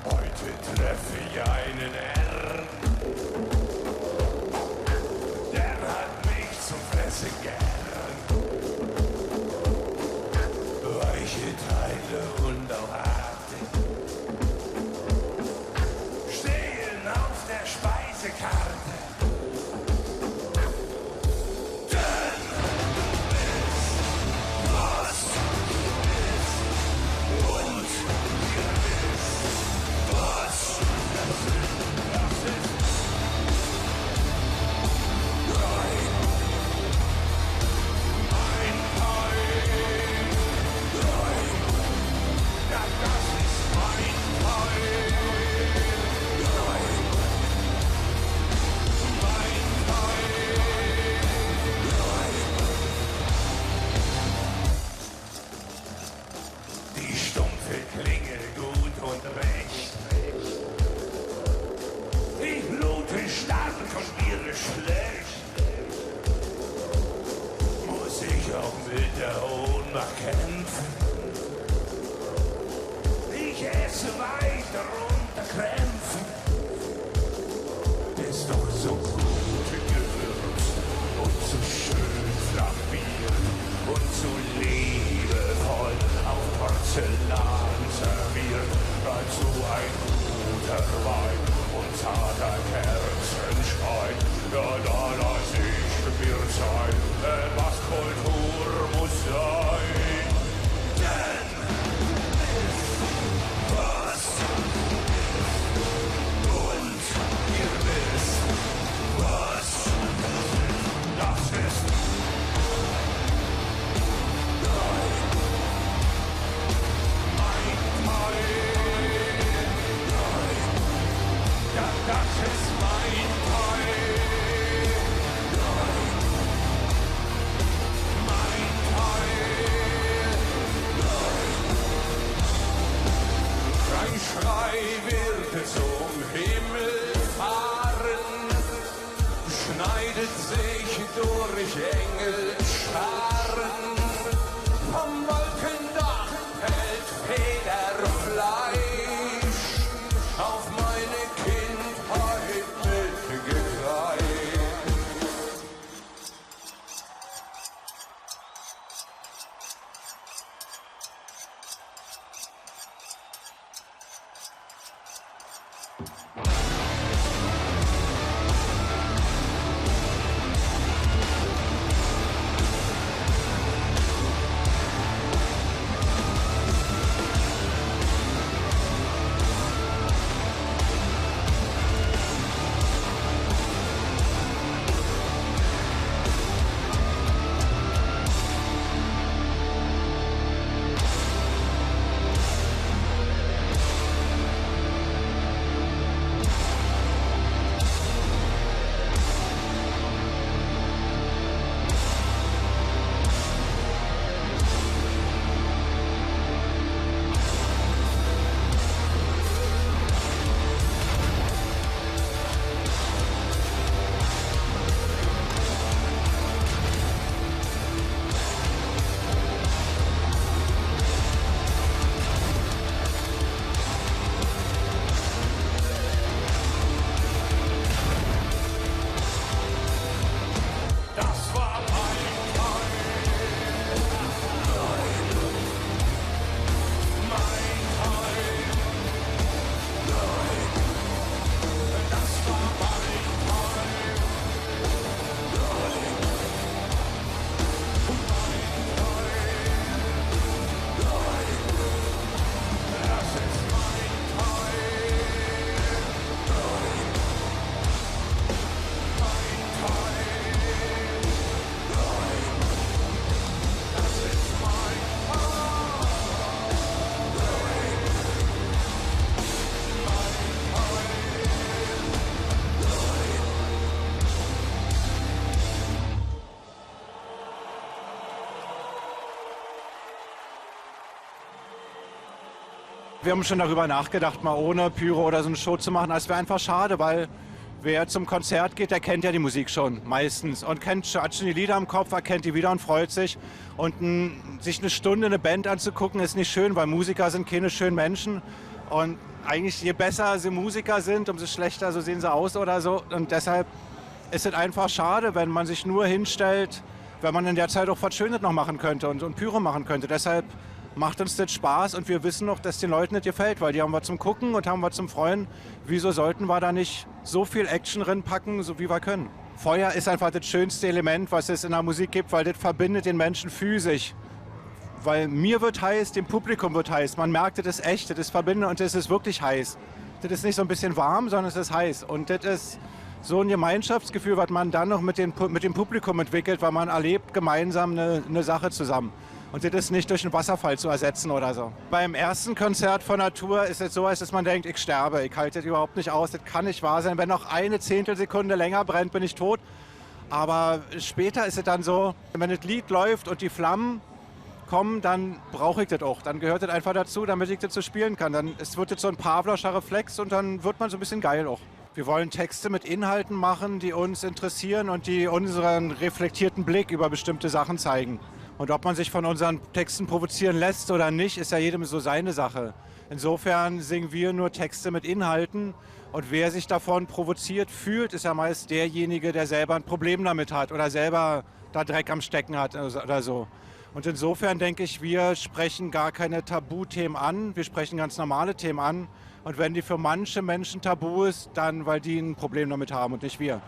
Heute treffe ich einen Herrn, der hat mich zum Fressen gern. Weiche Teile und auch Arte stehen auf der Speisekarte. Denn du bist, was du bist und ihr wisst, was das ist. Die stumpfe Klinge gut und recht. Ich blute stark und mir schlecht. Muss ich auch mit der Ohnmacht kämpfen? Ich esse weiter unter Krämpfen. Ist doch so gut gewürzt und so schön flambiert und so liebevoll auf Porzellan serviert. Dazu ein guter Wein und zarter Kerzenschein. Ja, da lass ich mir Zeit, was Kultur muss sein. Denn was und ihr wisst, was das ist. Mein Teil. Ja, das ist mein Teil. Mein Teil. Ein Schrei wird zum Himmel fahren, schneidet sich durch Engelscharen. Vom Wolkendach fällt Federfleisch auf meine Kindheit mitgekleidet. Wir haben schon darüber nachgedacht, mal ohne Pyro oder so eine Show zu machen. Das wäre einfach schade, weil wer zum Konzert geht, der kennt ja die Musik schon meistens und hat schon die Lieder im Kopf, erkennt die wieder und freut sich. Und sich eine Stunde eine Band anzugucken, ist nicht schön, weil Musiker sind keine schönen Menschen. Und eigentlich je besser sie Musiker sind, umso schlechter so sehen sie aus oder so. Und deshalb ist es einfach schade, wenn man sich nur hinstellt, wenn man in der Zeit auch was Schönes noch machen könnte und Pyro machen könnte. Deshalb macht uns das Spaß und wir wissen noch, dass den Leuten das gefällt, weil die haben was zum Gucken und haben was zum Freuen. Wieso sollten wir da nicht so viel Action reinpacken, so wie wir können? Feuer ist einfach das schönste Element, was es in der Musik gibt, weil das verbindet den Menschen physisch. Weil mir wird heiß, dem Publikum wird heiß. Man merkt, das ist echt, das ist verbindend und das ist wirklich heiß. Das ist nicht so ein bisschen warm, sondern es ist heiß. Und das ist so ein Gemeinschaftsgefühl, was man dann noch mit dem Publikum entwickelt, weil man erlebt gemeinsam eine Sache zusammen. Und das ist nicht durch einen Wasserfall zu ersetzen oder so. Beim ersten Konzert von Natur ist es so, dass man denkt, ich sterbe, ich halte das überhaupt nicht aus, das kann nicht wahr sein. Wenn noch eine Zehntelsekunde länger brennt, bin ich tot. Aber später ist es dann so, wenn das Lied läuft und die Flammen kommen, dann brauche ich das auch. Dann gehört das einfach dazu, damit ich das so spielen kann. Dann wird das so ein Pavlovscher Reflex und dann wird man so ein bisschen geil auch. Wir wollen Texte mit Inhalten machen, die uns interessieren und die unseren reflektierten Blick über bestimmte Sachen zeigen. Und ob man sich von unseren Texten provozieren lässt oder nicht, ist ja jedem so seine Sache. Insofern singen wir nur Texte mit Inhalten. Und wer sich davon provoziert fühlt, ist ja meist derjenige, der selber ein Problem damit hat oder selber da Dreck am Stecken hat oder so. Und insofern denke ich, wir sprechen gar keine Tabuthemen an, wir sprechen ganz normale Themen an. Und wenn die für manche Menschen tabu ist, dann weil die ein Problem damit haben und nicht wir.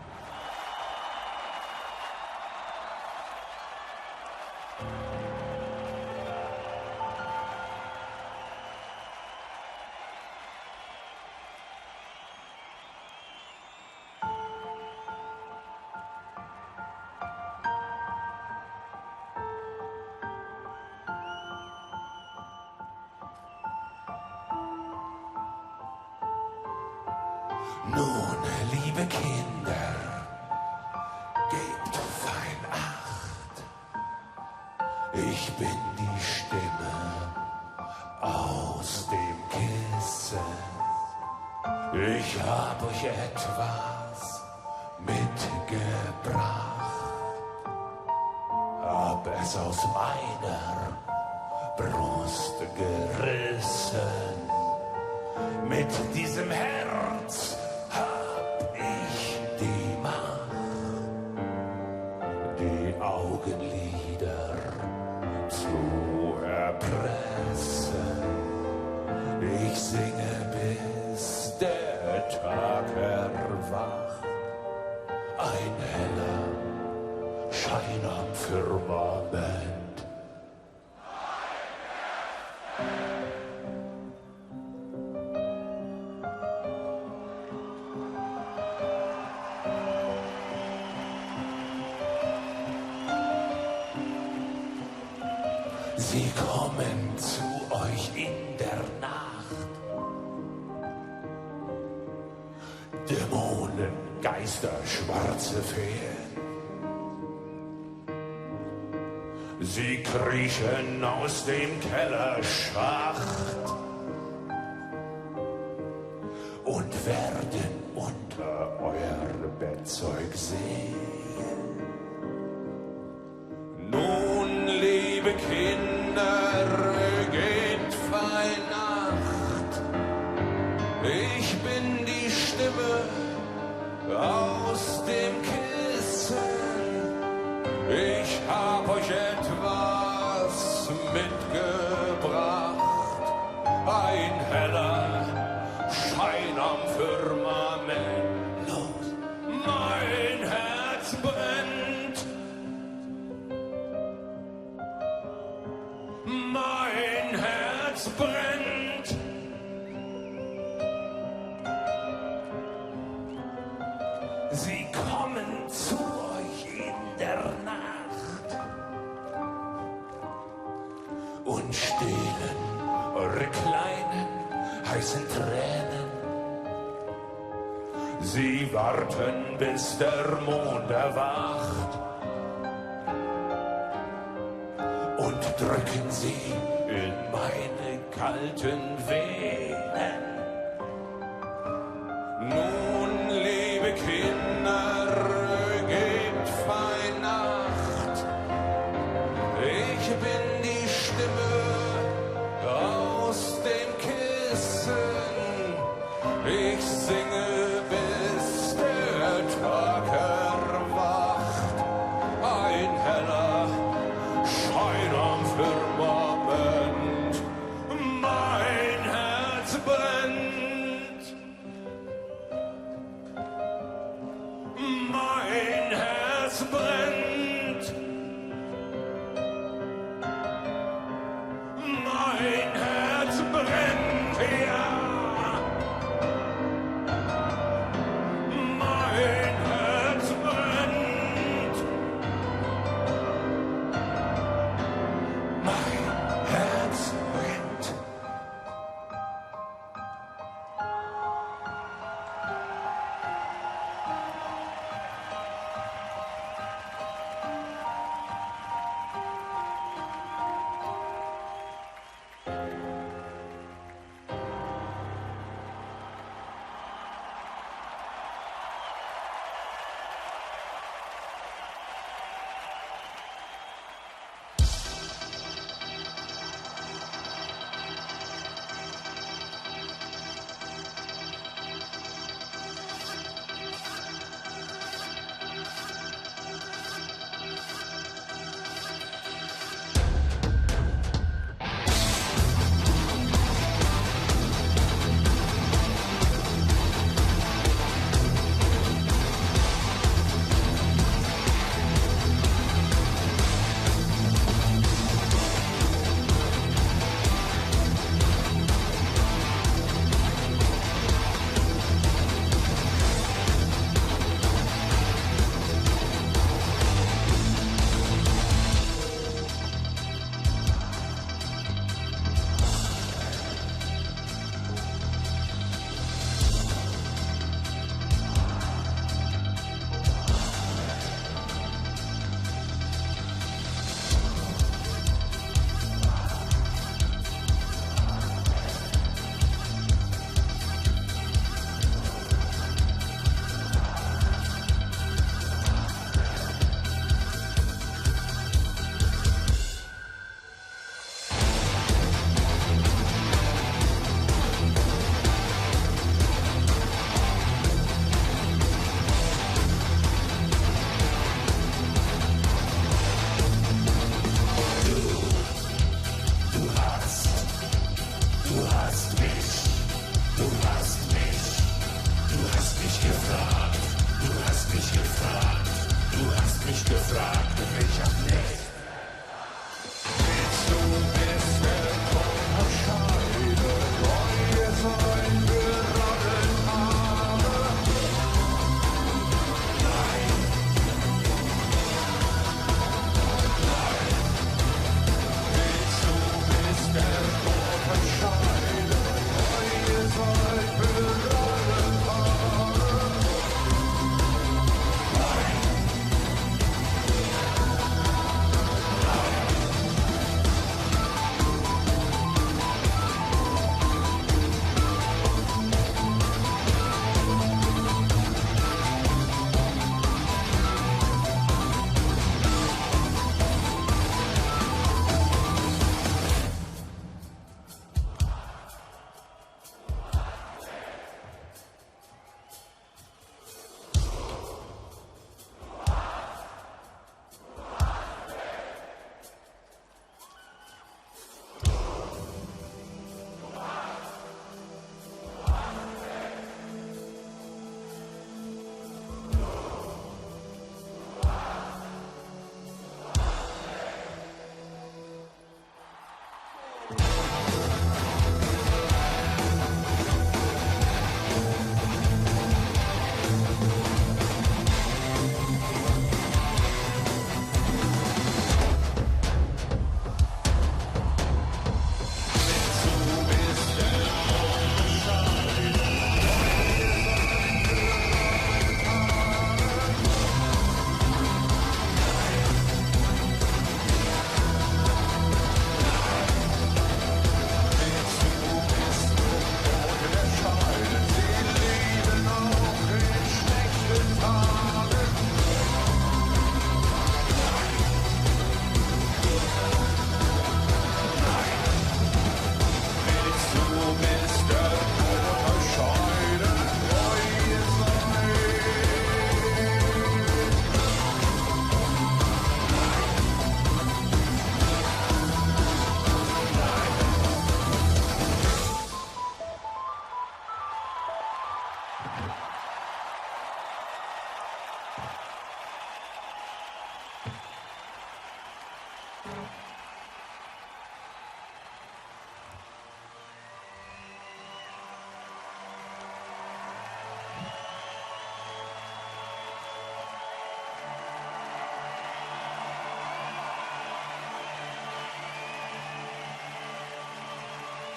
Nun, liebe Kinder, gebt fein Acht. Ich bin die Stimme aus dem Kissen. Ich hab euch etwas mitgebracht. Hab es aus meiner Brust gerissen. Mit diesem Herz hab ich die Macht, die Augenlider zu erpressen. Ich singe, bis der Tag erwacht. Ein heller Schein am Firmament. Sie kommen zu euch in der Nacht. Dämonen, Geister, schwarze Feen. Sie kriechen aus dem Kellerschacht und werden unter euer Bettzeug sehen. Nun, liebe Kinder, geht fein Nacht. Ich bin die Stimme aus dem Kissen. Ich hab euch etwas mitgebracht. Ein heller Schein am Firmament. Los, mein Herz brennt. Mein Herz brennt. Sie kommen zu euch in der Nacht und stehlen eure kleinen, heißen Tränen. Sie warten, bis der Mond erwacht und drücken sie in meine kalten Venen. Nun, liebe Kinder, gebt Weihnacht. Ich bin die Stimme aus dem Kissen. Ich singe, bis der Tag erwacht. Ein heller Schein am Firmament. Mein Herz brennt. Mein Herz brennt. Mein Herz brennt, ja. Mein Herz brennt. Mein Herz brennt.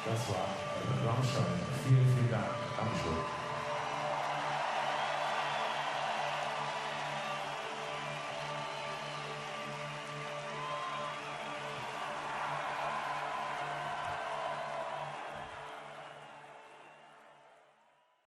Das war Rammstein. Vielen, vielen Dank. Dankeschön.